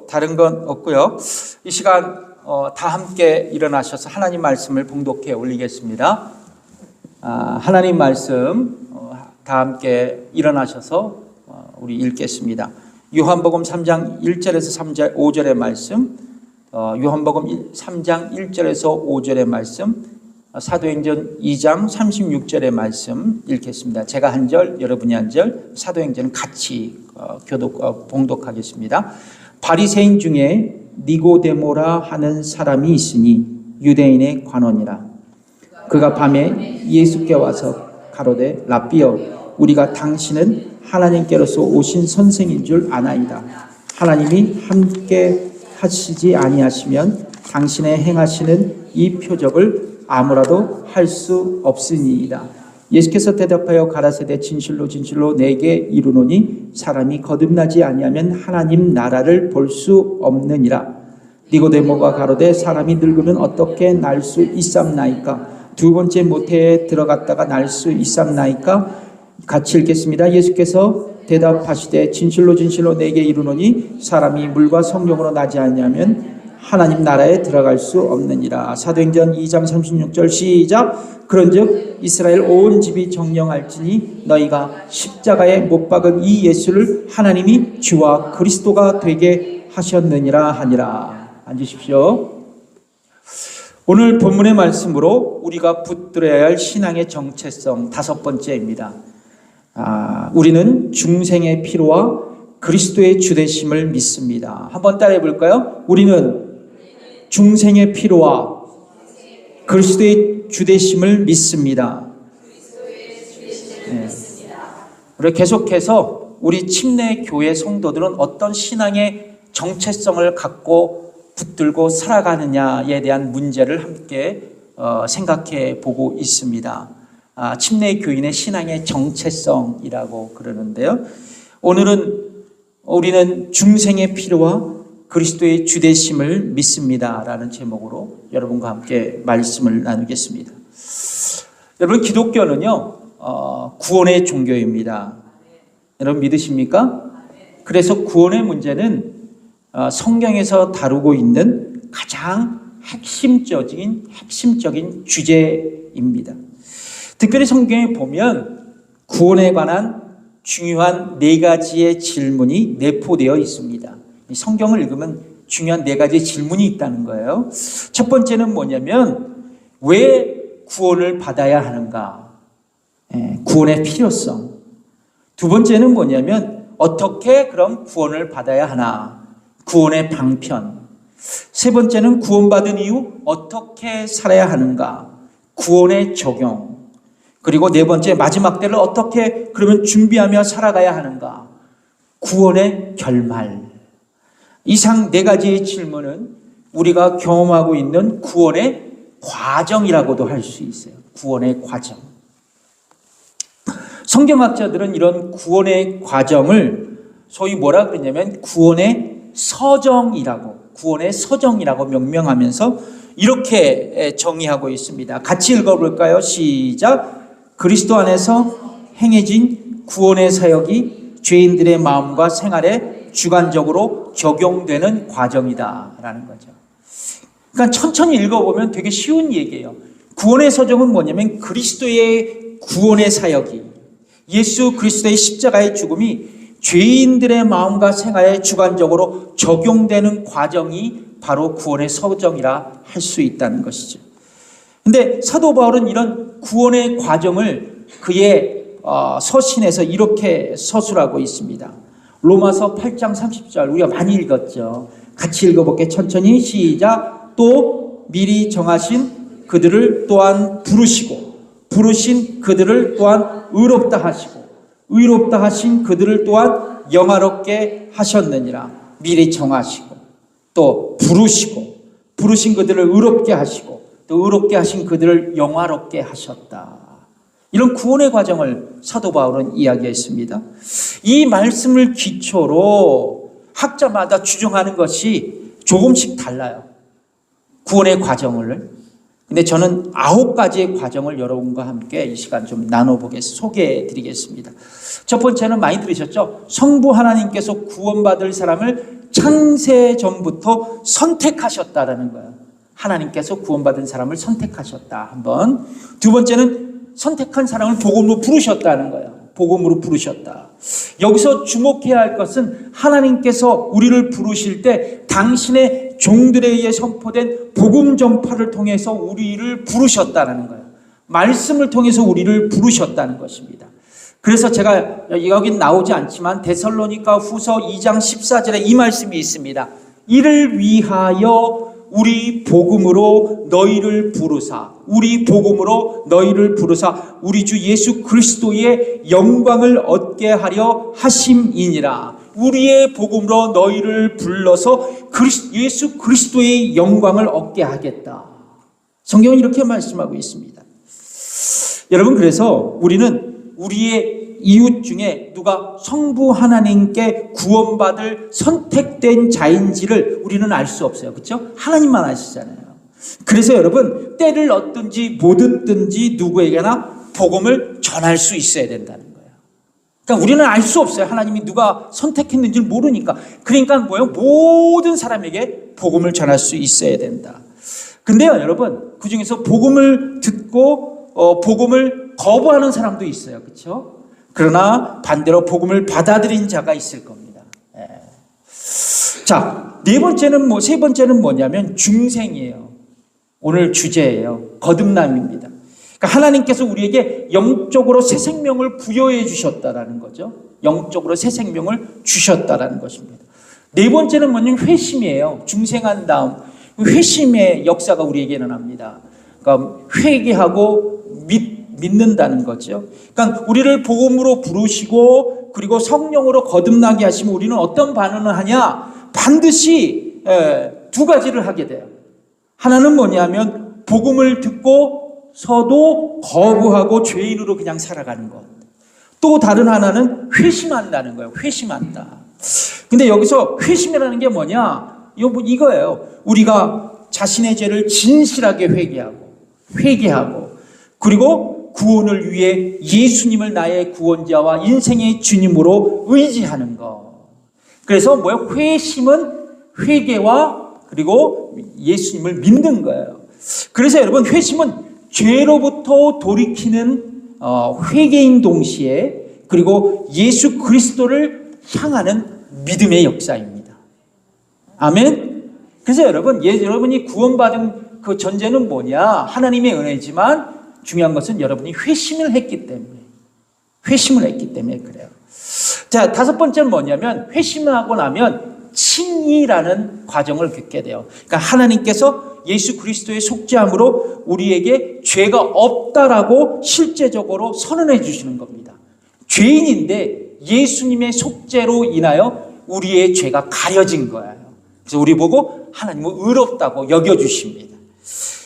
다른 건 없고요. 이 시간 다 함께 일어나셔서 하나님 말씀을 봉독해 올리겠습니다. 하나님 말씀 다 함께 일어나셔서 우리 읽겠습니다. 요한복음 3장 1절에서 5절의 말씀, 요한복음 3장 1절에서 5절의 말씀, 사도행전 2장 36절의 말씀 읽겠습니다. 제가 한 절, 여러분이 한 절, 사도행전은 같이 봉독하겠습니다. 바리새인 중에 니고데모라 하는 사람이 있으니 유대인의 관원이라. 그가 밤에 예수께 와서 가로되 랍비여, 우리가 당신은 하나님께로서 오신 선생인 줄 아나이다. 하나님이 함께 하시지 아니하시면 당신의 행하시는 이 표적을 아무라도 할 수 없으니이다. 예수께서 대답하여 가라사대 진실로 진실로 내게 이르노니 사람이 거듭나지 아니하면 하나님 나라를 볼 수 없느니라. 니고데모가 가로되 사람이 늙으면 어떻게 날 수 있삼나이까? 두 번째 모태에 들어갔다가 날 수 있삼나이까? 같이 읽겠습니다. 예수께서 대답하시되 진실로 진실로 내게 이르노니 사람이 물과 성령으로 나지 아니하면 하나님 나라에 들어갈 수 없느니라. 사도행전 2장 36절 시작. 그런즉 이스라엘 온 집이 정령할지니 너희가 십자가에 못 박은 이 예수를 하나님이 주와 그리스도가 되게 하셨느니라 하니라. 앉으십시오. 오늘 본문의 말씀으로 우리가 붙들어야 할 신앙의 정체성 다섯 번째입니다. 우리는 중생의 피로와 그리스도의 주되심을 믿습니다. 한번 따라해 볼까요? 우리는 중생의 피로와 그리스도의 주되심을 믿습니다. 네. 우리 계속해서 우리 침례 교회 성도들은 어떤 신앙의 정체성을 갖고 붙들고 살아가느냐에 대한 문제를 함께 생각해 보고 있습니다. 침례 교인의 신앙의 정체성이라고 그러는데요. 오늘은 우리는 중생의 필요와 그리스도의 주되심을 믿습니다라는 제목으로 여러분과 함께 말씀을 나누겠습니다. 여러분, 기독교는요 구원의 종교입니다. 여러분 믿으십니까? 그래서 구원의 문제는 성경에서 다루고 있는 가장 핵심적인 주제입니다. 특별히 성경에 보면 구원에 관한 중요한 네 가지의 질문이 내포되어 있습니다. 성경을 읽으면 중요한 네 가지의 질문이 있다는 거예요. 첫 번째는 뭐냐면 왜 구원을 받아야 하는가? 구원의 필요성. 두 번째는 뭐냐면 어떻게 그럼 구원을 받아야 하나? 구원의 방편. 세 번째는 구원받은 이후 어떻게 살아야 하는가? 구원의 적용. 그리고 네 번째 마지막 때를 어떻게 그러면 준비하며 살아가야 하는가? 구원의 결말. 이상 네 가지의 질문은 우리가 경험하고 있는 구원의 과정이라고도 할 수 있어요. 구원의 과정. 성경학자들은 이런 구원의 과정을 소위 뭐라 그러냐면 구원의 서정이라고 명명하면서 이렇게 정의하고 있습니다. 같이 읽어볼까요? 시작. 그리스도 안에서 행해진 구원의 사역이 죄인들의 마음과 생활에 주관적으로 적용되는 과정이다라는 거죠. 그러니까 천천히 읽어보면 되게 쉬운 얘기예요. 구원의 서정은 뭐냐면 그리스도의 구원의 사역이, 예수 그리스도의 십자가의 죽음이 죄인들의 마음과 생활에 주관적으로 적용되는 과정이 바로 구원의 서정이라 할 수 있다는 것이죠. 근데 사도 바울은 이런 구원의 과정을 그의 서신에서 이렇게 서술하고 있습니다. 로마서 8장 30절 우리가 많이 읽었죠. 같이 읽어볼게요. 천천히 시작. 또 미리 정하신 그들을 또한 부르시고 부르신 그들을 또한 의롭다 하시고 의롭다 하신 그들을 또한 영화롭게 하셨느니라. 미리 정하시고 또 부르시고 부르신 그들을 의롭게 하시고 또 의롭게 하신 그들을 영화롭게 하셨다. 이런 구원의 과정을 사도 바울은 이야기했습니다. 이 말씀을 기초로 학자마다 주장하는 것이 조금씩 달라요. 구원의 과정을. 근데 저는 9가지의 과정을 여러분과 함께 이 시간 좀 소개해 드리겠습니다. 첫 번째는 많이 들으셨죠? 성부 하나님께서 구원받을 사람을 창세 전부터 선택하셨다라는 거예요. 하나님께서 구원받은 사람을 선택하셨다. 한번. 두 번째는 선택한 사람을 복음으로 부르셨다는 거예요. 복음으로 부르셨다. 여기서 주목해야 할 것은 하나님께서 우리를 부르실 때 당신의 종들에 의해 선포된 복음 전파를 통해서 우리를 부르셨다는 거예요. 말씀을 통해서 우리를 부르셨다는 것입니다. 그래서 제가 여긴 나오지 않지만 데살로니가 후서 2장 14절에 이 말씀이 있습니다. 이를 위하여 우리 복음으로 너희를 부르사 우리 주 예수 그리스도의 영광을 얻게 하려 하심이니라. 우리의 복음으로 너희를 불러서 예수 그리스도의 영광을 얻게 하겠다. 성경은 이렇게 말씀하고 있습니다. 여러분, 그래서 우리는 우리의 이웃 중에 누가 성부 하나님께 구원받을 선택된 자인지를 우리는 알 수 없어요. 그렇죠? 하나님만 아시잖아요. 그래서 여러분, 때를 얻든지 못 얻든지 누구에게나 복음을 전할 수 있어야 된다는 거예요. 그러니까 우리는 알 수 없어요. 하나님이 누가 선택했는지를 모르니까. 그러니까 뭐예요? 모든 사람에게 복음을 전할 수 있어야 된다. 근데요, 여러분, 그 중에서 복음을 듣고 복음을 거부하는 사람도 있어요. 그렇죠? 그러나 반대로 복음을 받아들인 자가 있을 겁니다. 예. 자, 세 번째는 뭐냐면 중생이에요. 오늘 주제예요. 거듭남입니다. 그러니까 하나님께서 우리에게 영적으로 새 생명을 부여해 주셨다라는 거죠. 영적으로 새 생명을 주셨다라는 것입니다. 네 번째는 뭐냐면 회심이에요. 중생한 다음 회심의 역사가 우리에게는 합니다. 그러니까 회개하고 믿는다는 거죠. 그러니까 우리를 복음으로 부르시고 그리고 성령으로 거듭나게 하시면 우리는 어떤 반응을 하냐? 반드시 두 가지를 하게 돼요. 하나는 뭐냐면 복음을 듣고서도 거부하고 죄인으로 그냥 살아가는 것. 또 다른 하나는 회심한다는 거예요. 회심한다. 근데 여기서 회심이라는 게 뭐냐? 이거예요. 우리가 자신의 죄를 진실하게 회개하고 그리고 구원을 위해 예수님을 나의 구원자와 인생의 주님으로 의지하는 것. 그래서 뭐예요? 회심은 회개와 그리고 예수님을 믿는 거예요. 그래서 여러분, 회심은 죄로부터 돌이키는 회개인 동시에 그리고 예수 그리스도를 향하는 믿음의 역사입니다. 아멘. 그래서 여러분이 구원받은 그 전제는 뭐냐? 하나님의 은혜지만 중요한 것은 여러분이 회심을 했기 때문에 그래요. 자, 다섯 번째는 뭐냐면 회심을 하고 나면 칭의라는 과정을 겪게 돼요. 그러니까 하나님께서 예수 그리스도의 속죄함으로 우리에게 죄가 없다라고 실제적으로 선언해 주시는 겁니다. 죄인인데 예수님의 속죄로 인하여 우리의 죄가 가려진 거예요. 그래서 우리 보고 하나님은 의롭다고 여겨주십니다.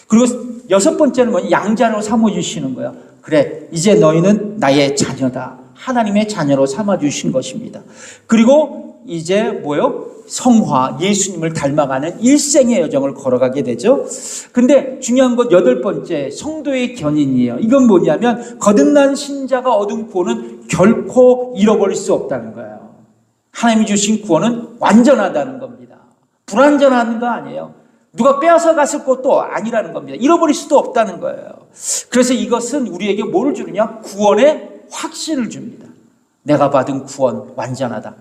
그리고 여섯 번째는 뭐냐? 양자로 삼아주시는 거예요. 그래, 이제 너희는 나의 자녀다. 하나님의 자녀로 삼아주신 것입니다. 그리고 이제 뭐요? 성화, 예수님을 닮아가는 일생의 여정을 걸어가게 되죠. 근데 중요한 건 여덟 번째, 성도의 견인이에요. 이건 뭐냐면 거듭난 신자가 얻은 구원은 결코 잃어버릴 수 없다는 거예요. 하나님이 주신 구원은 완전하다는 겁니다. 불완전한 거 아니에요. 누가 빼앗아 갔을 것도 아니라는 겁니다. 잃어버릴 수도 없다는 거예요. 그래서 이것은 우리에게 뭐를 주느냐? 구원의 확신을 줍니다. 내가 받은 구원 완전하다.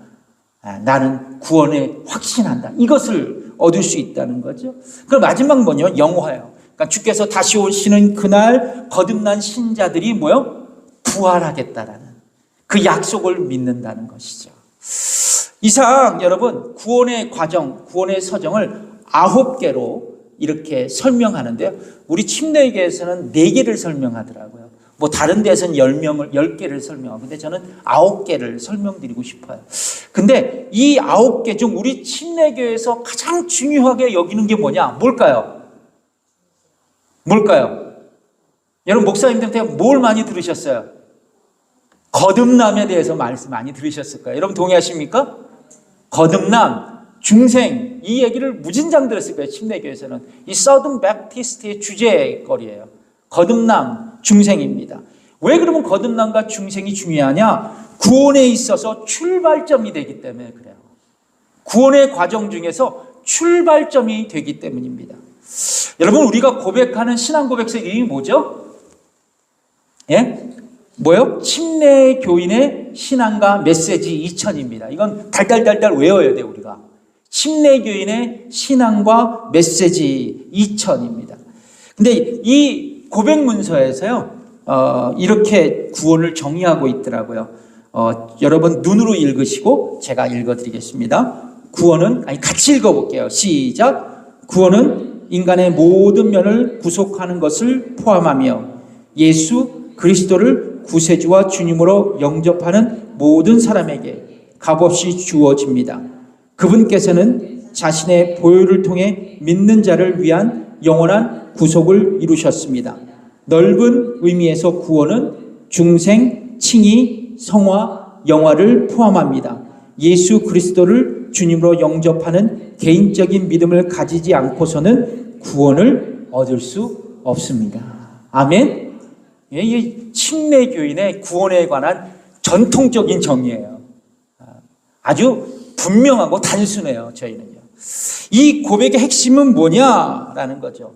나는 구원에 확신한다. 이것을 얻을 수 있다는 거죠. 그럼 마지막 뭐냐면 영화예요. 그러니까 주께서 다시 오시는 그날 거듭난 신자들이 뭐요? 부활하겠다라는 그 약속을 믿는다는 것이죠. 이상 여러분, 구원의 과정, 구원의 서정을 9개로 이렇게 설명하는데요. 우리 침례교에서는 4개를 설명하더라고요. 뭐 다른 데서는 10개를 설명하고, 근데 저는 9개를 설명드리고 싶어요. 근데 이 9개 중 우리 침례교에서 가장 중요하게 여기는 게 뭐냐? 뭘까요? 여러분, 목사님들한테 뭘 많이 들으셨어요? 거듭남에 대해서 말씀 많이 들으셨을 거예요. 여러분 동의하십니까? 거듭남, 중생, 이 얘기를 무진장 들었을 거예요. 침례교에서는. 이 서든 베프티스트의 주제거리예요. 거듭남, 중생입니다. 왜 그러면 거듭남과 중생이 중요하냐? 구원에 있어서 출발점이 되기 때문에 그래요. 구원의 과정 중에서 출발점이 되기 때문입니다. 여러분, 우리가 고백하는 신앙 고백서 이름이 뭐죠? 예? 뭐요? 침례교인의 신앙과 메시지 2000입니다. 이건 달달달달 외워야 돼요, 우리가. 침례교인의 신앙과 메시지 2000입니다. 근데 이 고백 문서에서요, 이렇게 구원을 정의하고 있더라고요. 여러분 눈으로 읽으시고 제가 읽어드리겠습니다. 구원은, 같이 읽어볼게요. 시작. 구원은 인간의 모든 면을 구속하는 것을 포함하며 예수 그리스도를 구세주와 주님으로 영접하는 모든 사람에게 값없이 주어집니다. 그분께서는 자신의 보혈을 통해 믿는 자를 위한 영원한 구속을 이루셨습니다. 넓은 의미에서 구원은 중생, 칭의, 성화, 영화를 포함합니다. 예수 그리스도를 주님으로 영접하는 개인적인 믿음을 가지지 않고서는 구원을 얻을 수 없습니다. 아멘. 이 침례교인의 구원에 관한 전통적인 정의예요. 아주 분명하고 단순해요. 저희는요. 이 고백의 핵심은 뭐냐라는 거죠.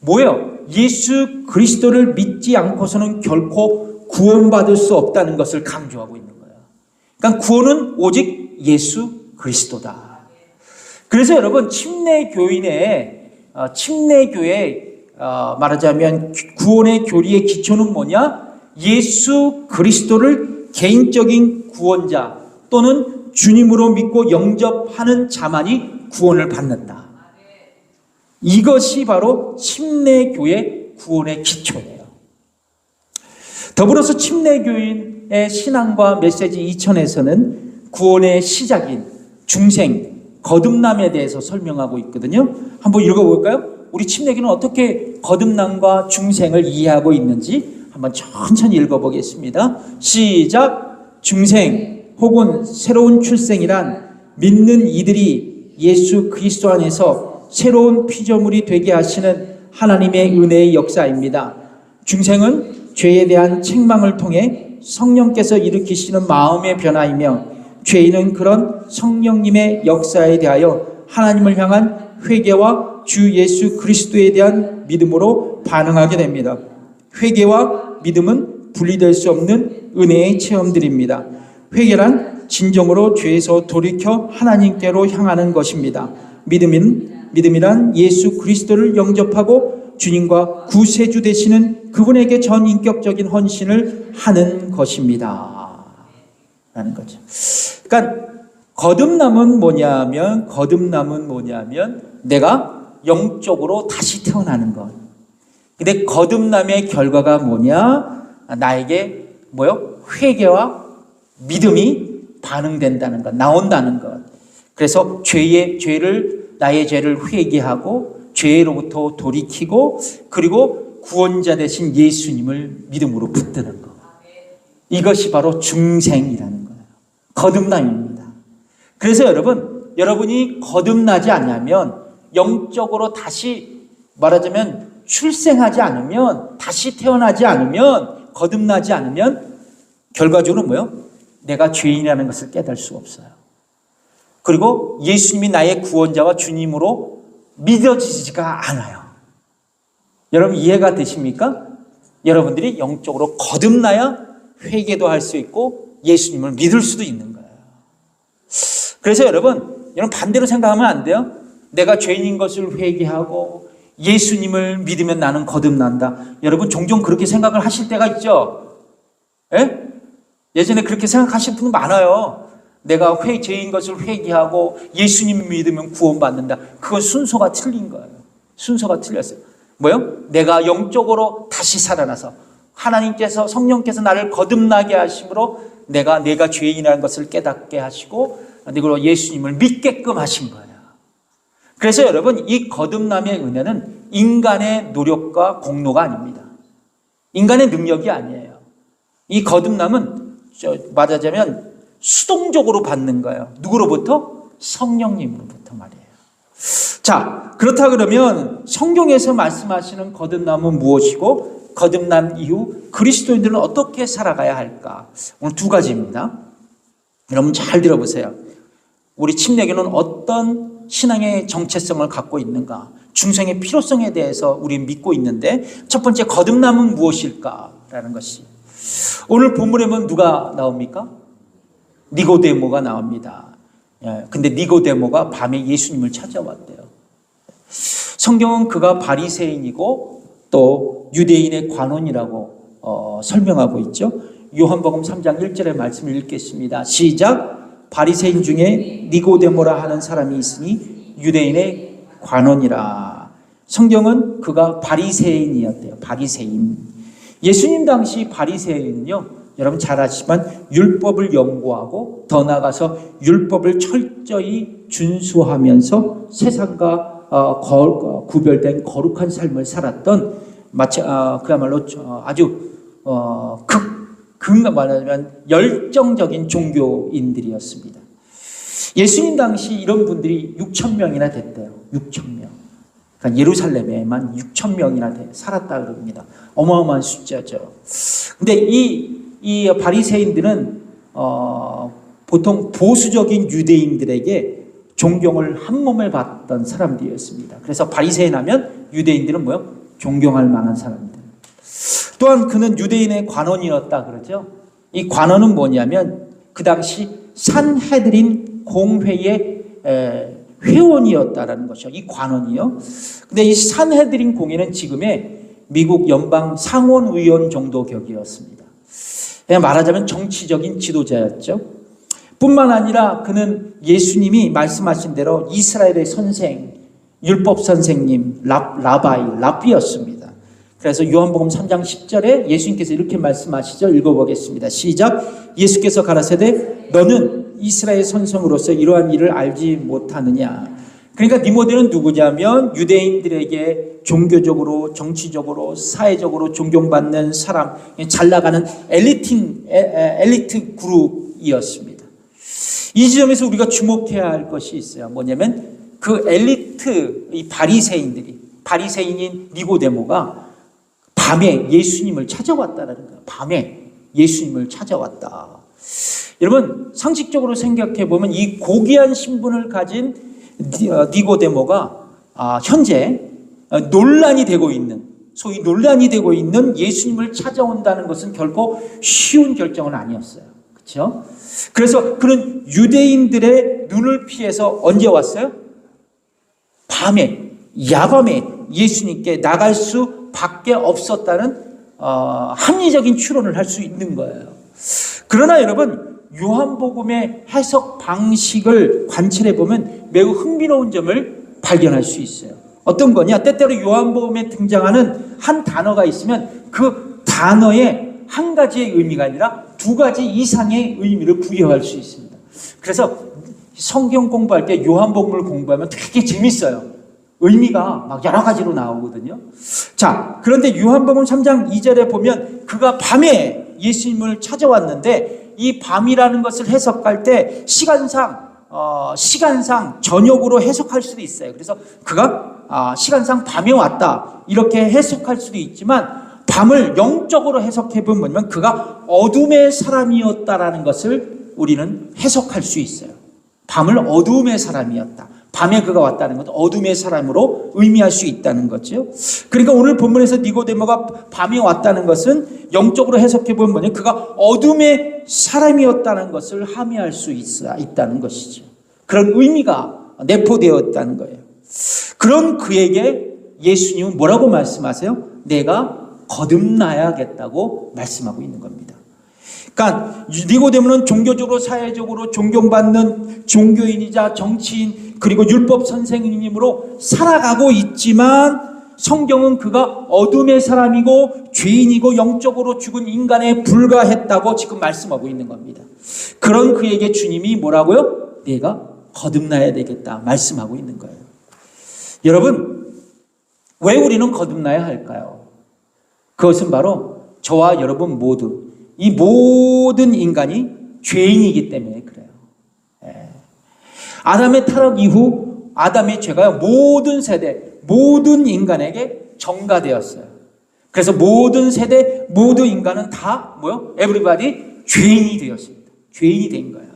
뭐예요? 예수 그리스도를 믿지 않고서는 결코 구원받을 수 없다는 것을 강조하고 있는 거예요. 그러니까 구원은 오직 예수 그리스도다. 그래서 여러분, 침례교회 말하자면 구원의 교리의 기초는 뭐냐? 예수 그리스도를 개인적인 구원자 또는 주님으로 믿고 영접하는 자만이 구원을 받는다. 이것이 바로 침례교회 구원의 기초예요. 더불어서 침례교인의 신앙과 메시지 2000에서는 구원의 시작인 중생, 거듭남에 대해서 설명하고 있거든요. 한번 읽어볼까요? 우리 침례교는 어떻게 거듭남과 중생을 이해하고 있는지 한번 천천히 읽어보겠습니다. 시작. 중생 혹은 새로운 출생이란 믿는 이들이 예수 그리스도 안에서 새로운 피조물이 되게 하시는 하나님의 은혜의 역사입니다. 중생은 죄에 대한 책망을 통해 성령께서 일으키시는 마음의 변화이며, 죄인은 그런 성령님의 역사에 대하여 하나님을 향한 회개와 주 예수 그리스도에 대한 믿음으로 반응하게 됩니다. 회개와 믿음은 분리될 수 없는 은혜의 체험들입니다. 회개란 진정으로 죄에서 돌이켜 하나님께로 향하는 것입니다. 믿음이란 예수 그리스도를 영접하고 주님과 구세주 되시는 그분에게 전인격적인 헌신을 하는 것입니다. 라는 거죠. 그러니까 거듭남은 뭐냐면 내가 영적으로 다시 태어나는 것. 근데 거듭남의 결과가 뭐냐? 나에게 회개와 믿음이 반응된다는 것, 나온다는 것. 그래서 나의 죄를 회개하고 죄로부터 돌이키고, 그리고 구원자 되신 예수님을 믿음으로 붙드는 것. 이것이 바로 중생이라는 거예요. 거듭남입니다. 그래서 여러분이 거듭나지 않으면, 영적으로 다시 말하자면 출생하지 않으면, 다시 태어나지 않으면, 거듭나지 않으면 결과적으로 내가 죄인이라는 것을 깨달을 수 없어요. 그리고 예수님이 나의 구원자와 주님으로 믿어지지가 않아요. 여러분 이해가 되십니까? 여러분들이 영적으로 거듭나야 회개도 할 수 있고 예수님을 믿을 수도 있는 거예요. 그래서 여러분 반대로 생각하면 안 돼요. 내가 죄인인 것을 회개하고 예수님을 믿으면 나는 거듭난다. 여러분 종종 그렇게 생각을 하실 때가 있죠. 예? 예전에 그렇게 생각하신 분 많아요. 내가 죄인 것을 회개하고 예수님을 믿으면 구원받는다. 그건 순서가 틀린 거예요. 순서가 틀렸어요. 내가 영적으로 다시 살아나서 하나님께서 성령께서 나를 거듭나게 하심으로 내가 죄인이라는 것을 깨닫게 하시고, 그리고 예수님을 믿게끔 하신 거예요. 그래서 여러분 이 거듭남의 은혜는 인간의 노력과 공로가 아닙니다. 인간의 능력이 아니에요. 이 거듭남은 말하자면 수동적으로 받는 거예요. 누구로부터? 성령님으로부터 말이에요. 자, 그렇다 그러면 성경에서 말씀하시는 거듭남은 무엇이고, 거듭남 이후 그리스도인들은 어떻게 살아가야 할까? 오늘 두 가지입니다. 여러분 잘 들어보세요. 우리 침례교는 어떤 신앙의 정체성을 갖고 있는가, 중생의 필요성에 대해서 우리 믿고 있는데, 첫 번째 거듭남은 무엇일까라는 것이, 오늘 본문에 보면 누가 나옵니까? 니고데모가 나옵니다. 근데 니고데모가 밤에 예수님을 찾아왔대요. 성경은 그가 바리새인이고 또 유대인의 관원이라고 설명하고 있죠. 요한복음 3장 1절의 말씀을 읽겠습니다. 시작. 바리새인 중에 니고데모라 하는 사람이 있으니 유대인의 관원이라. 성경은 그가 바리새인이었대요. 바리새인. 예수님 당시 바리새인은요, 여러분 잘 아시지만 율법을 연구하고 더 나아가서 율법을 철저히 준수하면서 세상과 구별된 거룩한 삶을 살았던, 마치 그야말로 아주 말하자면 열정적인 종교인들이었습니다. 예수님 당시 이런 분들이 6천 명이나 됐대요. 6천 명. 그러니까 예루살렘에만 6천 명이나 살았다 그럽니다. 어마어마한 숫자죠. 근데 이 바리새인들은 보통 보수적인 유대인들에게 존경을 한 몸에 받던 사람들이었습니다. 그래서 바리새인 하면 유대인들은 뭐요? 존경할 만한 사람들. 또한 그는 유대인의 관원이었다 그러죠. 이 관원은 뭐냐면 그 당시 산헤드린 공회의 회원이었다라는 것이죠. 이 관원이요. 근데 이 산헤드린 공회는 지금의 미국 연방 상원의원 정도 격이었습니다. 그냥 말하자면 정치적인 지도자였죠. 뿐만 아니라 그는 예수님이 말씀하신 대로 이스라엘의 선생, 율법 선생님, 랍비였습니다. 그래서 요한복음 3장 10절에 예수님께서 이렇게 말씀하시죠. 읽어보겠습니다. 시작. 예수께서 가라사대 너는 이스라엘 선생으로서 이러한 일을 알지 못하느냐. 그러니까 니고데모는 누구냐면 유대인들에게 종교적으로, 정치적으로, 사회적으로 존경받는 사람, 잘 나가는 엘리트 그룹이었습니다. 이 지점에서 우리가 주목해야 할 것이 있어요. 뭐냐면 그 엘리트, 이 바리새인인 니고데모가 밤에 예수님을 찾아왔다는 거예요. 밤에 예수님을 찾아왔다. 여러분 상식적으로 생각해 보면 이 고귀한 신분을 가진 니고데모가 현재 논란이 되고 있는, 소위 논란이 되고 있는 예수님을 찾아온다는 것은 결코 쉬운 결정은 아니었어요. 그렇죠? 그래서 그는 유대인들의 눈을 피해서 언제 왔어요? 밤에, 야밤에 예수님께 나갈 수밖에 없었다는 합리적인 추론을 할 수 있는 거예요. 그러나 여러분 요한복음의 해석 방식을 관찰해 보면 매우 흥미로운 점을 발견할 수 있어요. 어떤 거냐? 때때로 요한복음에 등장하는 한 단어가 있으면 그 단어에 한 가지의 의미가 아니라 두 가지 이상의 의미를 부여할 수 있습니다. 그래서 성경 공부할 때 요한복음을 공부하면 되게 재밌어요. 의미가 막 여러 가지로 나오거든요. 자, 그런데 요한복음 3장 2절에 보면 그가 밤에 예수님을 찾아왔는데 이 밤이라는 것을 해석할 때 시간상 저녁으로 해석할 수도 있어요. 그래서 그가 시간상 밤에 왔다 이렇게 해석할 수도 있지만 밤을 영적으로 해석해 보면 뭐냐면 그가 어둠의 사람이었다라는 것을 우리는 해석할 수 있어요. 밤을 어둠의 사람이었다. 밤에 그가 왔다는 것은 어둠의 사람으로 의미할 수 있다는 거죠. 그러니까 오늘 본문에서 니고데모가 밤에 왔다는 것은 영적으로 해석해 보면 뭐냐, 그가 어둠의 사람이었다는 것을 함의할 수 있다는 것이죠. 그런 의미가 내포되었다는 거예요. 그런 그에게 예수님은 뭐라고 말씀하세요? 내가 거듭나야겠다고 말씀하고 있는 겁니다. 그러니까 니고데모는 종교적으로 사회적으로 존경받는 종교인이자 정치인 그리고 율법 선생님으로 살아가고 있지만 성경은 그가 어둠의 사람이고 죄인이고 영적으로 죽은 인간에 불과했다고 지금 말씀하고 있는 겁니다. 그런 그에게 주님이 뭐라고요? 내가 거듭나야 되겠다 말씀하고 있는 거예요. 여러분, 왜 우리는 거듭나야 할까요? 그것은 바로 저와 여러분 모두, 이 모든 인간이 죄인이기 때문에 그래요. 아담의 타락 이후 아담의 죄가 모든 세대, 모든 인간에게 전가되었어요. 그래서 모든 세대, 모든 인간은 다 뭐요? Everybody 죄인이 되었습니다. 죄인이 된 거예요.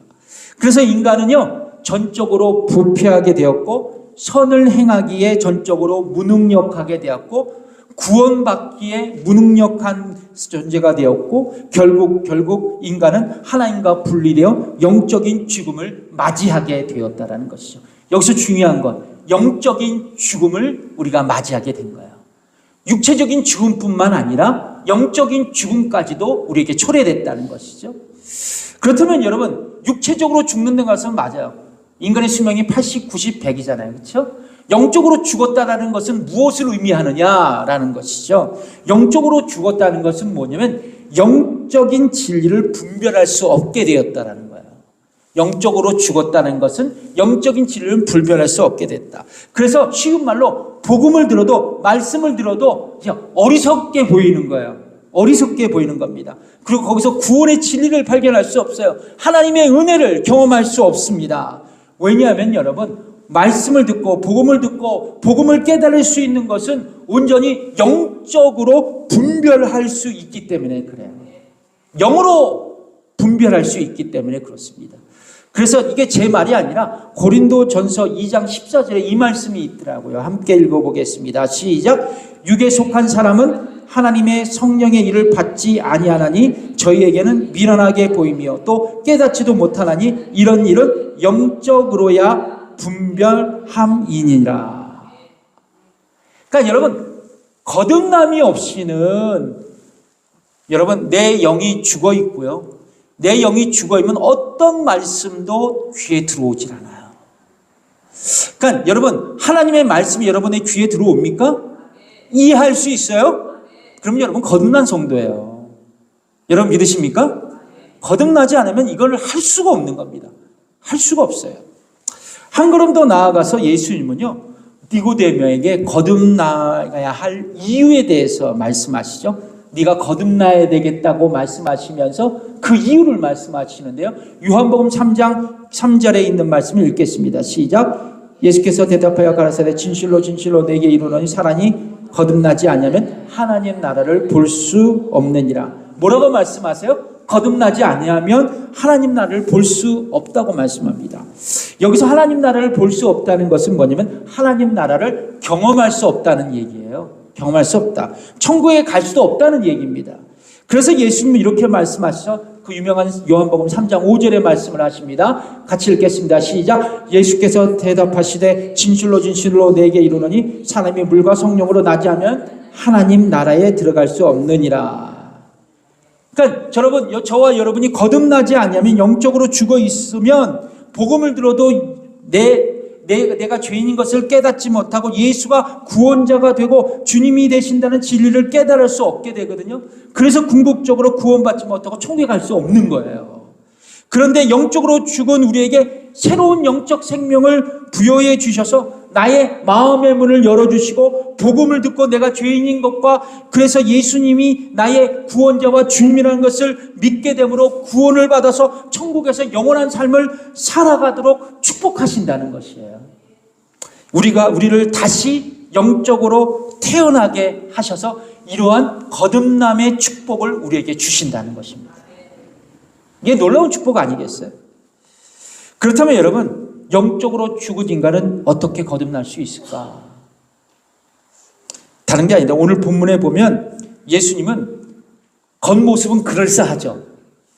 그래서 인간은요, 전적으로 부패하게 되었고 선을 행하기에 전적으로 무능력하게 되었고 구원받기에 무능력한 존재가 되었고 결국 인간은 하나님과 분리되어 영적인 죽음을 맞이하게 되었다라는 것이죠. 여기서 중요한 건 영적인 죽음을 우리가 맞이하게 된 거예요. 육체적인 죽음뿐만 아니라 영적인 죽음까지도 우리에게 초래됐다는 것이죠. 그렇다면 여러분, 육체적으로 죽는 것은 맞아요. 인간의 수명이 80, 90, 100이잖아요. 그렇죠? 영적으로 죽었다는 것은 무엇을 의미하느냐라는 것이죠. 영적으로 죽었다는 것은 뭐냐면 영적인 진리를 분별할 수 없게 되었다라는 거예요. 영적으로 죽었다는 것은 영적인 진리를 분별할 수 없게 됐다. 그래서 쉬운 말로 복음을 들어도 말씀을 들어도 그냥 어리석게 보이는 거예요. 어리석게 보이는 겁니다. 그리고 거기서 구원의 진리를 발견할 수 없어요. 하나님의 은혜를 경험할 수 없습니다. 왜냐하면 여러분, 말씀을 듣고 복음을 깨달을 수 있는 것은 온전히 영적으로 분별할 수 있기 때문에 그래요. 영으로 분별할 수 있기 때문에 그렇습니다. 그래서 이게 제 말이 아니라 고린도전서 2장 14절에 이 말씀이 있더라고요. 함께 읽어보겠습니다. 시작. 육에 속한 사람은 하나님의 성령의 일을 받지 아니하나니 저희에게는 미련하게 보이며 또 깨닫지도 못하나니 이런 일은 영적으로야 분별함이니라. 그러니까 여러분, 거듭남이 없이는 여러분 내 영이 죽어 있고요. 내 영이 죽어 있으면 어떤 말씀도 귀에 들어오질 않아요. 그러니까 여러분, 하나님의 말씀이 여러분의 귀에 들어옵니까? 이해할 수 있어요? 그럼 여러분 거듭난 성도예요. 여러분 믿으십니까? 거듭나지 않으면 이걸 할 수가 없는 겁니다. 할 수가 없어요. 한 걸음 더 나아가서 예수님은요, 니고데모에게 거듭나야 할 이유에 대해서 말씀하시죠. 네가 거듭나야 되겠다고 말씀하시면서 그 이유를 말씀하시는데요. 요한복음 3장 3절에 있는 말씀을 읽겠습니다. 시작. 예수께서 대답하여 가라사대 진실로 진실로 내게 이르노니 사람이 거듭나지 않으면 하나님 나라를 볼 수 없느니라. 뭐라고 말씀하세요? 거듭나지 아니하면 하나님 나라를 볼 수 없다고 말씀합니다. 여기서 하나님 나라를 볼 수 없다는 것은 뭐냐면 하나님 나라를 경험할 수 없다는 얘기예요. 경험할 수 없다. 천국에 갈 수도 없다는 얘기입니다. 그래서 예수님은 이렇게 말씀하셔서 그 유명한 요한복음 3장 5절의 말씀을 하십니다. 같이 읽겠습니다. 시작. 예수께서 대답하시되 진실로 진실로 내게 이르노니 사람이 물과 성령으로 나지 않으면 하나님 나라에 들어갈 수 없느니라. 그러니까 여러분, 저와 여러분이 거듭나지 않으면 영적으로 죽어 있으면 복음을 들어도 내가 죄인인 것을 깨닫지 못하고 예수가 구원자가 되고 주님이 되신다는 진리를 깨달을 수 없게 되거든요. 그래서 궁극적으로 구원받지 못하고 천국에 갈 수 없는 거예요. 그런데 영적으로 죽은 우리에게 새로운 영적 생명을 부여해 주셔서 나의 마음의 문을 열어주시고 복음을 듣고 내가 죄인인 것과 그래서 예수님이 나의 구원자와 주님이라는 것을 믿게 됨으로 구원을 받아서 천국에서 영원한 삶을 살아가도록 축복하신다는 것이에요. 우리를 다시 영적으로 태어나게 하셔서 이러한 거듭남의 축복을 우리에게 주신다는 것입니다. 이게 놀라운 축복 아니겠어요? 그렇다면 여러분, 영적으로 죽은 인간은 어떻게 거듭날 수 있을까? 다른 게 아니다. 오늘 본문에 보면 예수님은 겉모습은 그럴싸하죠.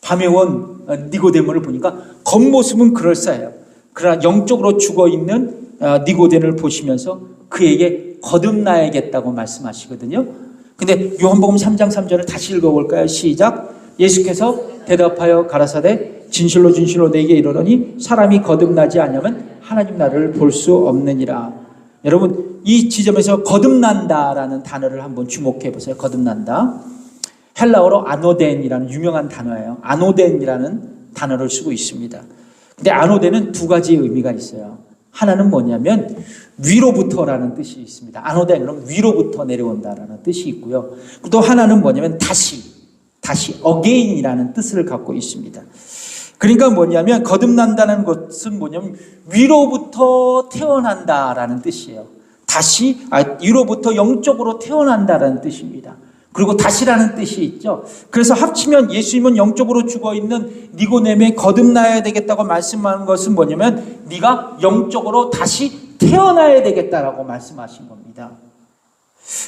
밤에 온 니고데모를 보니까 겉모습은 그럴싸해요. 그러나 영적으로 죽어있는 니고데모를 보시면서 그에게 거듭나야겠다고 말씀하시거든요. 근데 요한복음 3장 3절을 다시 읽어볼까요? 시작. 예수께서 대답하여 가라사대 진실로 진실로 내게 이르노니 사람이 거듭나지 않으면 하나님 나라를 볼 수 없느니라. 여러분, 이 지점에서 거듭난다라는 단어를 한번 주목해 보세요. 거듭난다. 헬라어로 아노덴이라는 유명한 단어예요. 아노덴이라는 단어를 쓰고 있습니다. 근데 아노덴은 두 가지 의미가 있어요. 하나는 뭐냐면 위로부터라는 뜻이 있습니다. 아노덴, 그럼 위로부터 내려온다라는 뜻이 있고요. 또 하나는 뭐냐면 다시 again이라는 뜻을 갖고 있습니다. 그러니까 뭐냐면 거듭난다는 것은 뭐냐면 위로부터 태어난다라는 뜻이에요. 위로부터 영적으로 태어난다라는 뜻입니다. 그리고 다시라는 뜻이 있죠. 그래서 합치면 예수님은 영적으로 죽어있는 니고데모에 거듭나야 되겠다고 말씀하는 것은 뭐냐면 네가 영적으로 다시 태어나야 되겠다라고 말씀하신 겁니다.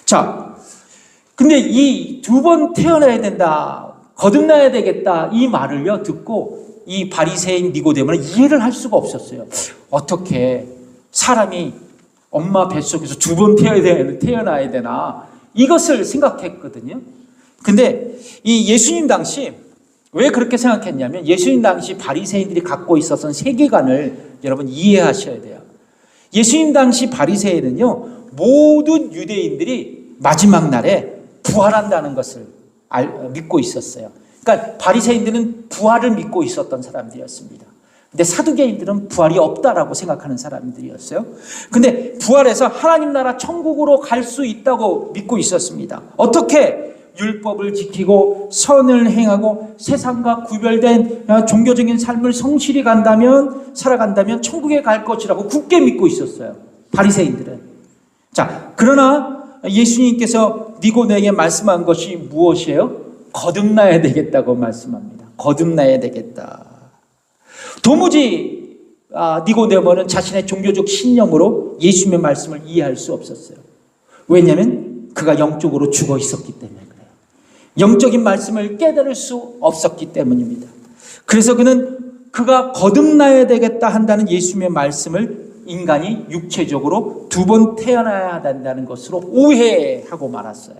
자, 근데 이 두 번 태어나야 된다, 거듭나야 되겠다 이 말을요 듣고 이 바리새인 니고데모는 이해를 할 수가 없었어요. 어떻게 사람이 엄마 뱃속에서 두 번 태어나야 되나 이것을 생각했거든요. 근데 이 예수님 당시 왜 그렇게 생각했냐면 예수님 당시 바리새인들이 갖고 있었던 세계관을 여러분 이해하셔야 돼요. 예수님 당시 바리새인은요 모든 유대인들이 마지막 날에 부활한다는 것을 믿고 있었어요. 그러니까 바리새인들은 부활을 믿고 있었던 사람들이었습니다. 근데 사두개인들은 부활이 없다라고 생각하는 사람들이었어요. 근데 부활해서 하나님 나라 천국으로 갈 수 있다고 믿고 있었습니다. 어떻게? 율법을 지키고 선을 행하고 세상과 구별된 종교적인 삶을 성실히 살아간다면 천국에 갈 것이라고 굳게 믿고 있었어요. 바리새인들은. 자, 그러나 예수님께서 니고데모에게 말씀한 것이 무엇이에요? 거듭나야 되겠다고 말씀합니다. 거듭나야 되겠다. 도무지 니고데모는 자신의 종교적 신념으로 예수님의 말씀을 이해할 수 없었어요. 왜냐하면 그가 영적으로 죽어 있었기 때문에 그래요. 영적인 말씀을 깨달을 수 없었기 때문입니다. 그래서 그가 거듭나야 되겠다 한다는 예수님의 말씀을 인간이 육체적으로 두 번 태어나야 된다는 것으로 오해하고 말았어요.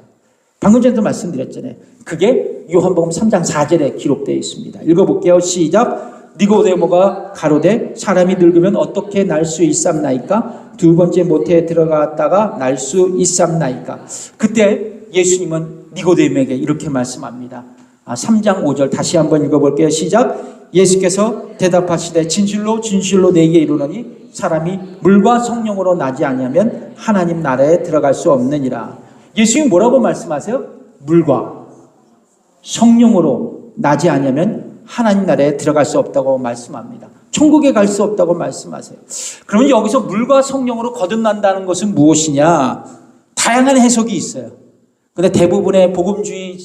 방금 전에도 말씀드렸잖아요. 그게 요한복음 3장 4절에 기록되어 있습니다. 읽어볼게요. 시작. 니고데모가 가로되 사람이 늙으면 어떻게 날 수 있삼나이까? 두 번째 모태에 들어갔다가 날 수 있삼나이까? 그때 예수님은 니고데모에게 이렇게 말씀합니다. 3장 5절 다시 한번 읽어볼게요. 시작. 예수께서 대답하시되 진실로 진실로 내게 이르노니 사람이 물과 성령으로 나지 아니하면 하나님 나라에 들어갈 수 없느니라. 예수님 뭐라고 말씀하세요? 물과 성령으로 나지 아니하면 하나님 나라에 들어갈 수 없다고 말씀합니다. 천국에 갈 수 없다고 말씀하세요. 그러면 여기서 물과 성령으로 거듭난다는 것은 무엇이냐? 다양한 해석이 있어요. 근데 대부분의 복음주의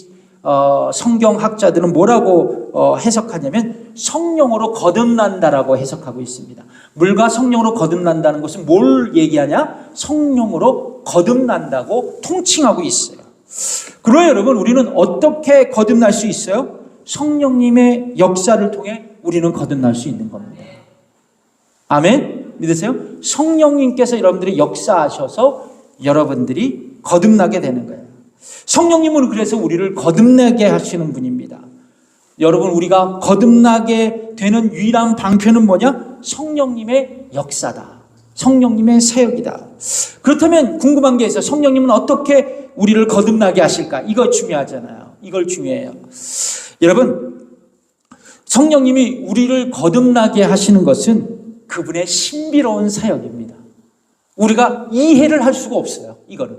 성경학자들은 뭐라고 해석하냐면 성령으로 거듭난다라고 해석하고 있습니다. 물과 성령으로 거듭난다는 것은 뭘 얘기하냐? 성령으로 거듭난다고 통칭하고 있어요. 그러나 여러분 우리는 어떻게 거듭날 수 있어요? 성령님의 역사를 통해 우리는 거듭날 수 있는 겁니다. 아멘? 믿으세요? 성령님께서 여러분들이 역사하셔서 여러분들이 거듭나게 되는 거예요. 성령님은 그래서 우리를 거듭나게 하시는 분입니다. 여러분 우리가 거듭나게 되는 유일한 방편은 뭐냐? 성령님의 역사다. 성령님의 사역이다. 그렇다면 궁금한 게 있어요. 성령님은 어떻게 우리를 거듭나게 하실까? 이거 중요하잖아요. 이걸 중요해요. 여러분 성령님이 우리를 거듭나게 하시는 것은 그분의 신비로운 사역입니다. 우리가 이해를 할 수가 없어요. 이거는.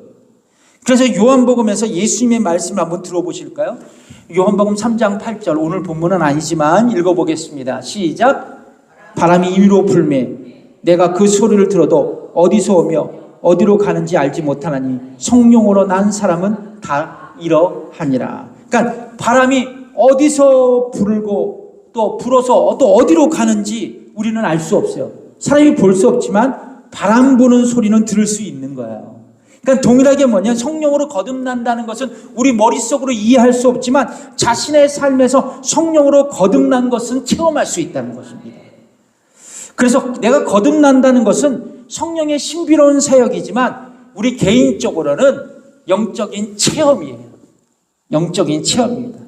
그래서 요한복음에서 예수님의 말씀을 한번 들어보실까요? 요한복음 3장 8절 오늘 본문은 아니지만 읽어보겠습니다. 시작. 바람이 임의로 불매 내가 그 소리를 들어도 어디서 오며 어디로 가는지 알지 못하나니 성령으로 난 사람은 다 이러하니라. 그러니까 바람이 어디서 불고 또 불어서 또 어디로 가는지 우리는 알 수 없어요. 사람이 볼 수 없지만 바람 부는 소리는 들을 수 있는 거예요. 그러니까 동일하게 뭐냐? 성령으로 거듭난다는 것은 우리 머릿속으로 이해할 수 없지만 자신의 삶에서 성령으로 거듭난 것은 체험할 수 있다는 것입니다. 그래서 내가 거듭난다는 것은 성령의 신비로운 사역이지만 우리 개인적으로는 영적인 체험이에요. 영적인 체험입니다.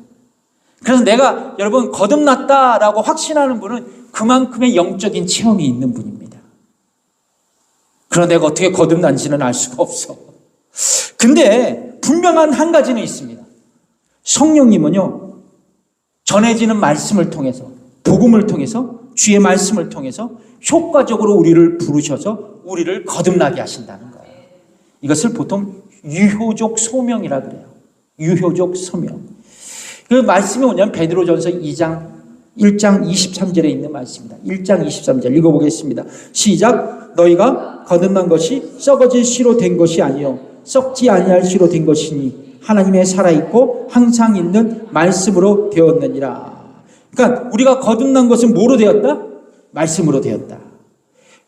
그래서 내가 여러분 거듭났다라고 확신하는 분은 그만큼의 영적인 체험이 있는 분입니다. 그러나 내가 어떻게 거듭난지는 알 수가 없어. 근데 분명한 한 가지는 있습니다. 성령님은요, 전해지는 말씀을 통해서, 복음을 통해서, 주의 말씀을 통해서 효과적으로 우리를 부르셔서 우리를 거듭나게 하신다는 거예요. 이것을 보통 유효적 소명이라 그래요. 유효적 소명. 그 말씀이 뭐냐면 베드로전서 1장 23절에 있는 말씀입니다. 1장 23절 읽어보겠습니다. 시작. 너희가 거듭난 것이 썩어질 씨로 된 것이 아니요 썩지 아니할 씨로 된 것이니 하나님의 살아있고 항상 있는 말씀으로 되었느니라. 그러니까 우리가 거듭난 것은 뭐로 되었다? 말씀으로 되었다.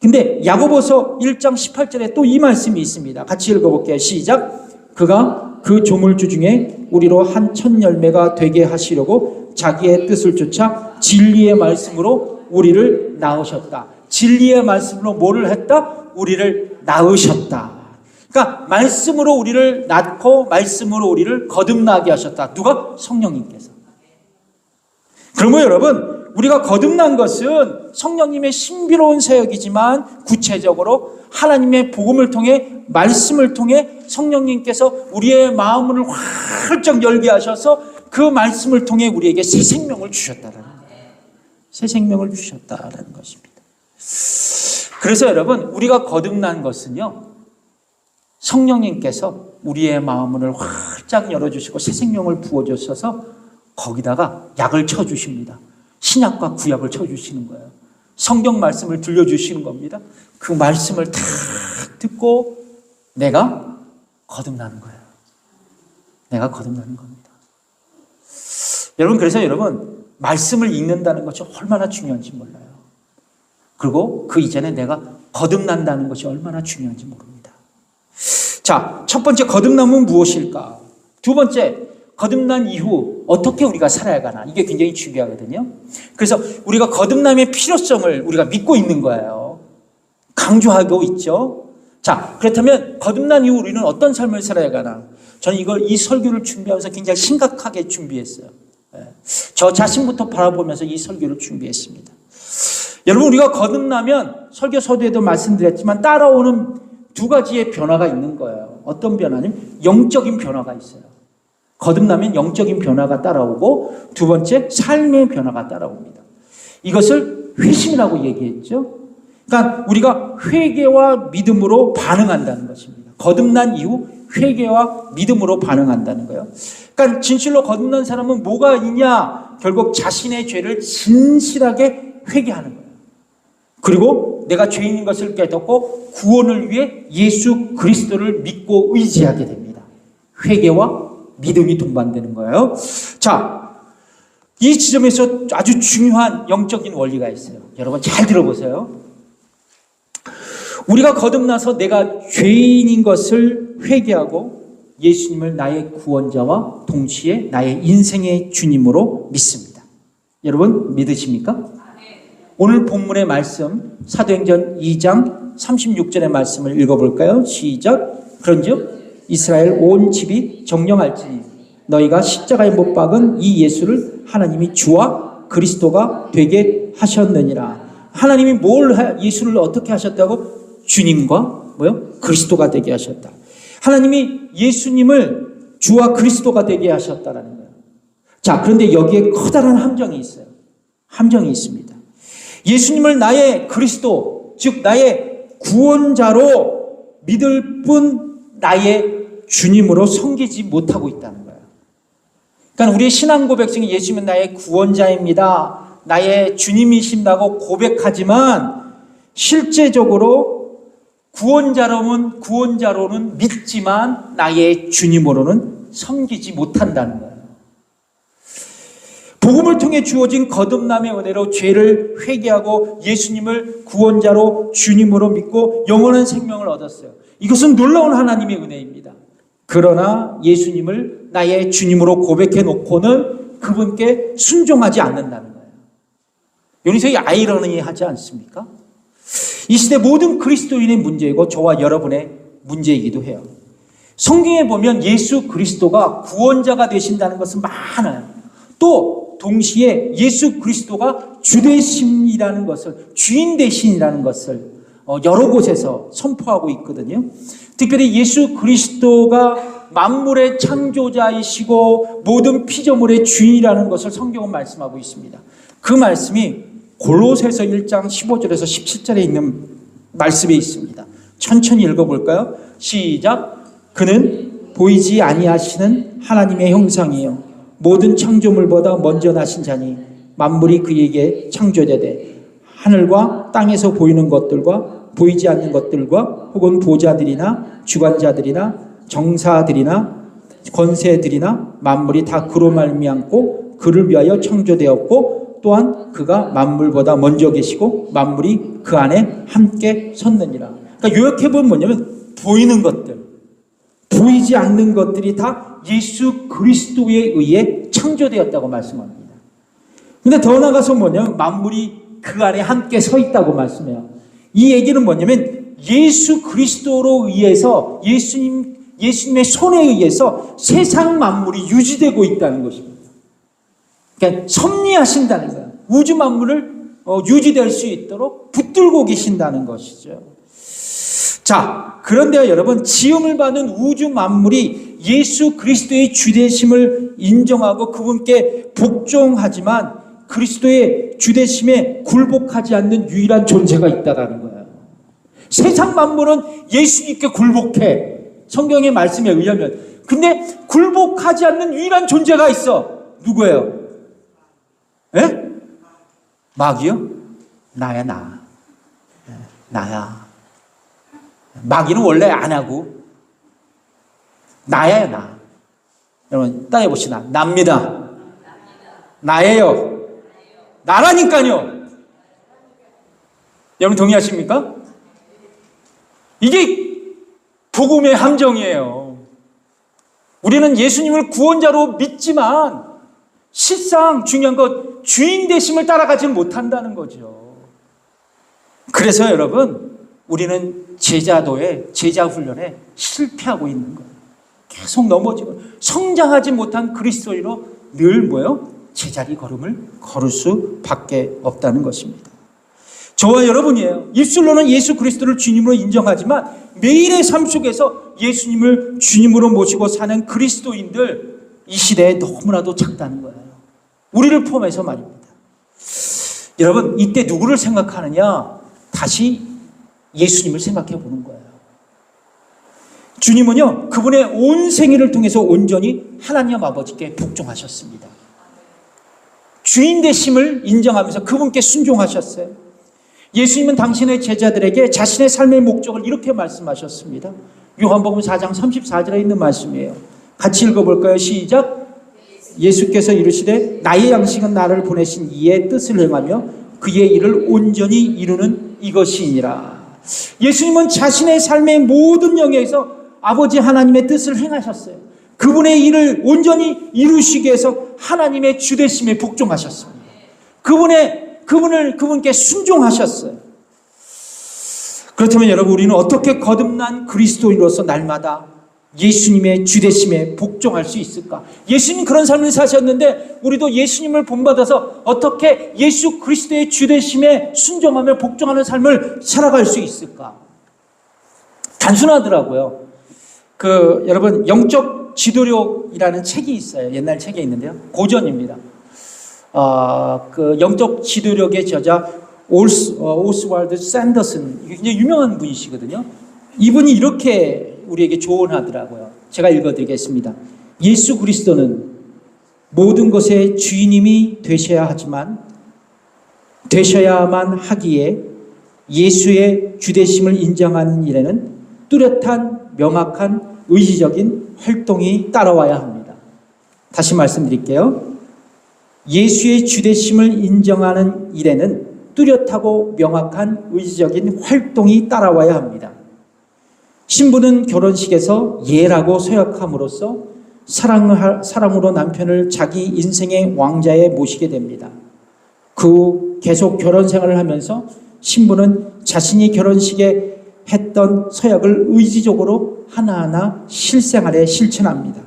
근데 야고보서 1장 18절에 또 이 말씀이 있습니다. 같이 읽어볼게요. 시작. 그가 그 조물주 중에 우리로 한 첫 열매가 되게 하시려고 자기의 뜻을 쫓아 진리의 말씀으로 우리를 낳으셨다. 진리의 말씀으로 뭐를 했다? 우리를 낳으셨다. 그러니까 말씀으로 우리를 낳고 말씀으로 우리를 거듭나게 하셨다. 누가? 성령님께서. 그러면 여러분, 우리가 거듭난 것은 성령님의 신비로운 사역이지만 구체적으로 하나님의 복음을 통해 말씀을 통해 성령님께서 우리의 마음을 활짝 열게 하셔서 그 말씀을 통해 우리에게 새 생명을 주셨다라는 거예요. 새 생명을 주셨다라는 것입니다. 그래서 여러분, 우리가 거듭난 것은요, 성령님께서 우리의 마음을 활짝 열어주시고 새 생명을 부어주셔서 거기다가 약을 쳐주십니다. 신약과 구약을 쳐주시는 거예요. 성경 말씀을 들려주시는 겁니다. 그 말씀을 탁 듣고 내가 거듭나는 거예요. 내가 거듭나는 겁니다. 여러분, 그래서 여러분, 말씀을 읽는다는 것이 얼마나 중요한지 몰라요. 그리고 그 이전에 내가 거듭난다는 것이 얼마나 중요한지 모릅니다. 자, 첫 번째 거듭남은 무엇일까? 두 번째, 거듭난 이후 어떻게 우리가 살아야 하나? 이게 굉장히 중요하거든요. 그래서 우리가 거듭남의 필요성을 우리가 믿고 있는 거예요. 강조하고 있죠. 자, 그렇다면 거듭난 이후 우리는 어떤 삶을 살아야 하나? 저는 이 설교를 준비하면서 굉장히 심각하게 준비했어요. 저 자신부터 바라보면서 이 설교를 준비했습니다. 여러분, 우리가 거듭나면 설교 서두에도 말씀드렸지만 따라오는 두 가지의 변화가 있는 거예요. 어떤 변화는? 영적인 변화가 있어요. 거듭나면 영적인 변화가 따라오고 두 번째, 삶의 변화가 따라옵니다. 이것을 회심이라고 얘기했죠. 그러니까 우리가 회개와 믿음으로 반응한다는 것입니다. 거듭난 이후 회개와 믿음으로 반응한다는 거예요. 그러니까 진실로 거듭난 사람은 뭐가 있냐? 결국 자신의 죄를 진실하게 회개하는 거예요. 그리고 내가 죄인인 것을 깨닫고 구원을 위해 예수 그리스도를 믿고 의지하게 됩니다. 회개와 믿음이 동반되는 거예요. 자, 이 지점에서 아주 중요한 영적인 원리가 있어요. 여러분 잘 들어보세요. 우리가 거듭나서 내가 죄인인 것을 회개하고 예수님을 나의 구원자와 동시에 나의 인생의 주님으로 믿습니다. 여러분 믿으십니까? 오늘 본문의 말씀 사도행전 2장 36절의 말씀을 읽어볼까요? 시작. 그런즉 이스라엘 온 집이 정령할지니 너희가 십자가에 못 박은 이 예수를 하나님이 주와 그리스도가 되게 하셨느니라. 하나님이 예수를 어떻게 하셨다고? 주님과 그리스도가 되게 하셨다. 하나님이 예수님을 주와 그리스도가 되게 하셨다라는 거예요. 자, 그런데 여기에 커다란 함정이 있어요. 함정이 있습니다. 예수님을 나의 그리스도, 즉 나의 구원자로 믿을 뿐 나의 주님으로 섬기지 못하고 있다는 거예요. 그러니까 우리의 신앙 고백중에 예수님은 나의 구원자입니다, 나의 주님이신다고 고백하지만 실제적으로 구원자로는 믿지만 나의 주님으로는 섬기지 못한다는 거예요. 복음을 통해 주어진 거듭남의 은혜로 죄를 회개하고 예수님을 구원자로 주님으로 믿고 영원한 생명을 얻었어요. 이것은 놀라운 하나님의 은혜입니다. 그러나 예수님을 나의 주님으로 고백해 놓고는 그분께 순종하지 않는다는 거예요. 여기서 아이러니하지 않습니까? 이 시대 모든 그리스도인의 문제이고 저와 여러분의 문제이기도 해요. 성경에 보면 예수 그리스도가 구원자가 되신다는 것은 많아요. 또 동시에 예수 그리스도가 주되심이라는 것을, 주인 되신이라는 것을 여러 곳에서 선포하고 있거든요. 특별히 예수 그리스도가 만물의 창조자이시고 모든 피조물의 주인이라는 것을 성경은 말씀하고 있습니다. 그 말씀이 골로새서 1장 15절에서 17절에 있는 말씀에 있습니다. 천천히 읽어볼까요? 시작. 그는 보이지 아니하시는 하나님의 형상이요 모든 창조물보다 먼저 나신 자니 만물이 그에게 창조되되 하늘과 땅에서 보이는 것들과 보이지 않는 것들과 혹은 보좌들이나 주관자들이나 정사들이나 권세들이나 만물이 다 그로 말미암고 그를 위하여 창조되었고 또한 그가 만물보다 먼저 계시고 만물이 그 안에 함께 섰느니라. 그러니까 요약해보면 뭐냐면 보이는 것들, 보이지 않는 것들이 다 예수 그리스도에 의해 창조되었다고 말씀합니다. 근데 더 나아가서 뭐냐면 만물이 그 안에 함께 서 있다고 말씀해요. 이 얘기는 뭐냐면 예수 그리스도로 의해서 예수님의 손에 의해서 세상 만물이 유지되고 있다는 것입니다. 그러니까 섭리하신다는 거예요. 우주 만물을 유지될 수 있도록 붙들고 계신다는 것이죠. 자, 그런데요 여러분, 지음을 받은 우주 만물이 예수 그리스도의 주되심을 인정하고 그분께 복종하지만 그리스도의 주되심에 굴복하지 않는 유일한 존재가 있다는 거예요. 세상 만물은 예수님께 굴복해. 성경의 말씀에 의하면. 근데 굴복하지 않는 유일한 존재가 있어. 누구예요? 예? 마귀요? 나야, 나. 나야. 마귀는 원래 안 하고 나야, 나. 여러분 따라해봅시다. 납니다. 나예요. 나라니까요. 여러분 동의하십니까? 이게 복음의 함정이에요. 우리는 예수님을 구원자로 믿지만 실상 중요한 것 주인 되심을 따라가지는 못한다는 거죠. 그래서 여러분 우리는 제자도에 제자 훈련에 실패하고 있는 거예요. 계속 넘어지고 성장하지 못한 그리스도인으로 늘 뭐요? 제자리 걸음을 걸을 수밖에 없다는 것입니다. 저와 여러분이에요. 입술로는 예수 그리스도를 주님으로 인정하지만 매일의 삶 속에서 예수님을 주님으로 모시고 사는 그리스도인들 이 시대에 너무나도 작다는 거예요. 우리를 포함해서 말입니다. 여러분 이때 누구를 생각하느냐? 다시 예수님을 생각해 보는 거예요. 주님은요 그분의 온 생애를 통해서 온전히 하나님 아버지께 복종하셨습니다. 주인 되심을 인정하면서 그분께 순종하셨어요. 예수님은 당신의 제자들에게 자신의 삶의 목적을 이렇게 말씀하셨습니다. 요한복음 4장 34절에 있는 말씀이에요. 같이 읽어볼까요? 시작. 예수께서 이르시되 나의 양식은 나를 보내신 이의 뜻을 행하며 그의 일을 온전히 이루는 이것이니라. 예수님은 자신의 삶의 모든 영역에서 아버지 하나님의 뜻을 행하셨어요. 그분의 일을 온전히 이루시기 위해서 하나님의 주되심에 복종하셨습니다. 그분께 순종하셨어요. 그렇다면 여러분 우리는 어떻게 거듭난 그리스도인으로서 날마다 예수님의 주되심에 복종할 수 있을까? 예수님 그런 삶을 사셨는데 우리도 예수님을 본받아서 어떻게 예수 그리스도의 주되심에 순종하며 복종하는 삶을 살아갈 수 있을까? 단순하더라고요. 여러분 영적 지도력이라는 책이 있어요. 옛날 책에 있는데요. 고전입니다. 영적 지도력의 저자 오스왈드 샌더슨, 굉장히 유명한 분이시거든요. 이분이 이렇게 우리에게 조언하더라고요. 제가 읽어드리겠습니다. 예수 그리스도는 모든 것의 주인님이 되셔야만 하기에 예수의 주되심을 인정하는 일에는 뚜렷한 명확한 의지적인 활동이 따라와야 합니다. 다시 말씀드릴게요. 예수의 주되심을 인정하는 일에는 뚜렷하고 명확한 의지적인 활동이 따라와야 합니다. 신부는 결혼식에서 예라고 서약함으로써 사랑으로 남편을 자기 인생의 왕자에 모시게 됩니다. 그 후 계속 결혼 생활을 하면서 신부는 자신이 결혼식에 했던 서약을 의지적으로 하나하나 실생활에 실천합니다.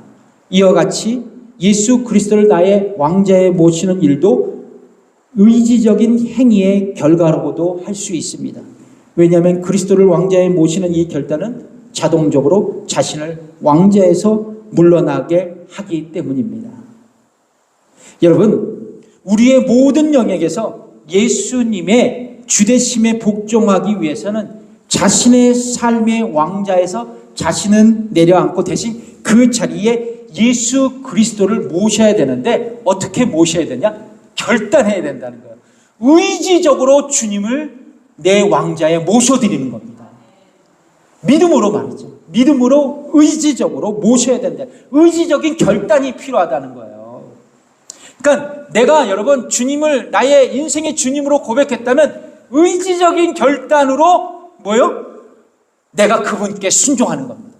이와 같이 예수 그리스도를 나의 왕자에 모시는 일도 의지적인 행위의 결과라고도 할 수 있습니다. 왜냐하면 그리스도를 왕자에 모시는 이 결단은 자동적으로 자신을 왕자에서 물러나게 하기 때문입니다. 여러분, 우리의 모든 영역에서 예수님의 주되심에 복종하기 위해서는 자신의 삶의 왕자에서 자신은 내려앉고 대신 그 자리에 예수 그리스도를 모셔야 되는데 어떻게 모셔야 되냐? 결단해야 된다는 거예요. 의지적으로 주님을 내 왕자에 모셔드리는 겁니다. 믿음으로 말이죠. 믿음으로 의지적으로 모셔야 된다. 의지적인 결단이 필요하다는 거예요. 그러니까 내가 여러분 주님을 나의 인생의 주님으로 고백했다면 의지적인 결단으로 뭐요? 내가 그분께 순종하는 겁니다.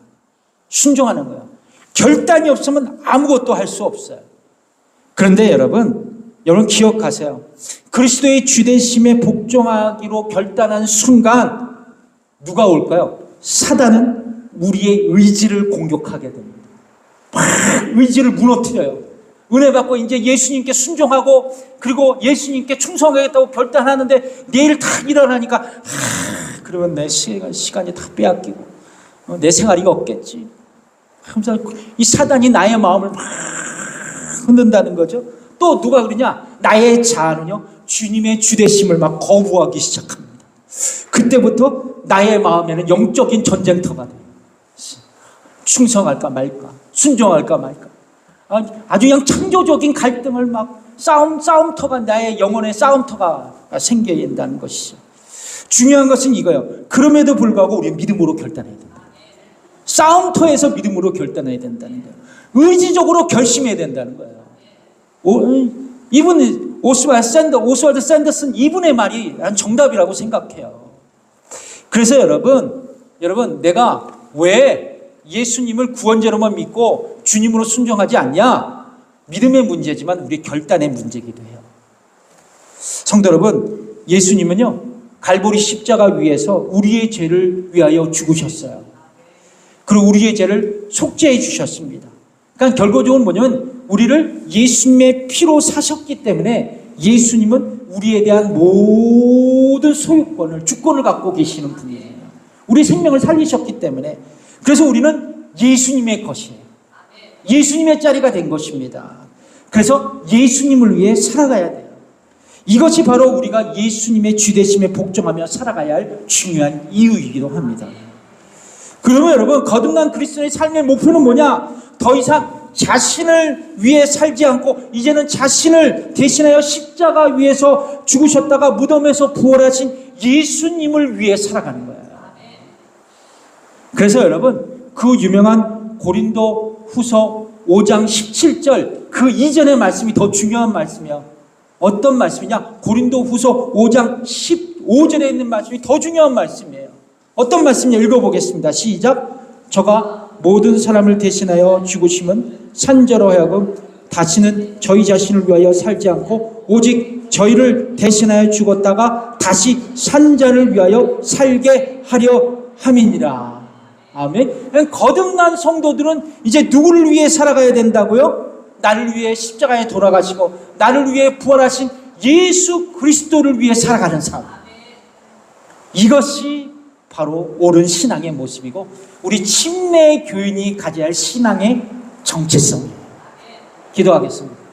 순종하는 거예요. 결단이 없으면 아무것도 할 수 없어요. 그런데 여러분 기억하세요. 그리스도의 주되심에 복종하기로 결단한 순간 누가 올까요? 사단은 우리의 의지를 공격하게 됩니다. 막 의지를 무너뜨려요. 은혜 받고 이제 예수님께 순종하고 그리고 예수님께 충성하겠다고 결단하는데 내일 딱 일어나니까 그러면 내 시간이 다 빼앗기고 내 생활이 없겠지. 하면서 이 사단이 나의 마음을 막 흔든다는 거죠. 또 누가 그러냐? 나의 자아는요 주님의 주되심을 막 거부하기 시작합니다. 그때부터 나의 마음에는 영적인 전쟁터가 돼요. 충성할까 말까, 순종할까 말까. 아주 그냥 창조적인 갈등을 막 싸움터가 나의 영혼의 싸움터가 생겨야 된다는 것이죠. 중요한 것은 이거예요. 그럼에도 불구하고 우리는 믿음으로 결단해야 된다. 싸움터에서 믿음으로 결단해야 된다는 거예요. 의지적으로 결심해야 된다는 거예요. 이분 오스왈드 샌더슨 이분의 말이 난 정답이라고 생각해요. 그래서 여러분 내가 왜 예수님을 구원자로만 믿고 주님으로 순종하지 않냐? 믿음의 문제지만 우리 결단의 문제이기도 해요. 성도 여러분, 예수님은요 갈보리 십자가 위에서 우리의 죄를 위하여 죽으셨어요. 그리고 우리의 죄를 속죄해 주셨습니다. 그러니까 결과적으로 뭐냐면 우리를 예수님의 피로 사셨기 때문에 예수님은 우리에 대한 모든 소유권을 주권을 갖고 계시는 분이에요. 우리 생명을 살리셨기 때문에. 그래서 우리는 예수님의 것이에요. 예수님의 자리가 된 것입니다. 그래서 예수님을 위해 살아가야 돼요. 이것이 바로 우리가 예수님의 주되심에 복종하며 살아가야 할 중요한 이유이기도 합니다. 그러면 여러분 거듭난 그리스도의 삶의 목표는 뭐냐? 더 이상 자신을 위해 살지 않고 이제는 자신을 대신하여 십자가 위에서 죽으셨다가 무덤에서 부활하신 예수님을 위해 살아가는 거예요. 그래서 여러분 그 유명한 고린도 후서 5장 17절 그 이전의 말씀이 더 중요한 말씀이에요. 어떤 말씀이냐? 고린도 후서 5장 15절에 있는 말씀이 더 중요한 말씀이에요. 어떤 말씀이냐? 읽어보겠습니다. 시작. 저가 모든 사람을 대신하여 죽으심은 산자로 하여금 다시는 저희 자신을 위하여 살지 않고 오직 저희를 대신하여 죽었다가 다시 산자를 위하여 살게 하려 함이니라. 아멘. 거듭난 성도들은 이제 누구를 위해 살아가야 된다고요? 나를 위해 십자가에 돌아가시고 나를 위해 부활하신 예수 그리스도를 위해 살아가는 삶. 이것이 바로 옳은 신앙의 모습이고 우리 침례 교인이 가져야 할 신앙의 정체성이에요. 기도하겠습니다.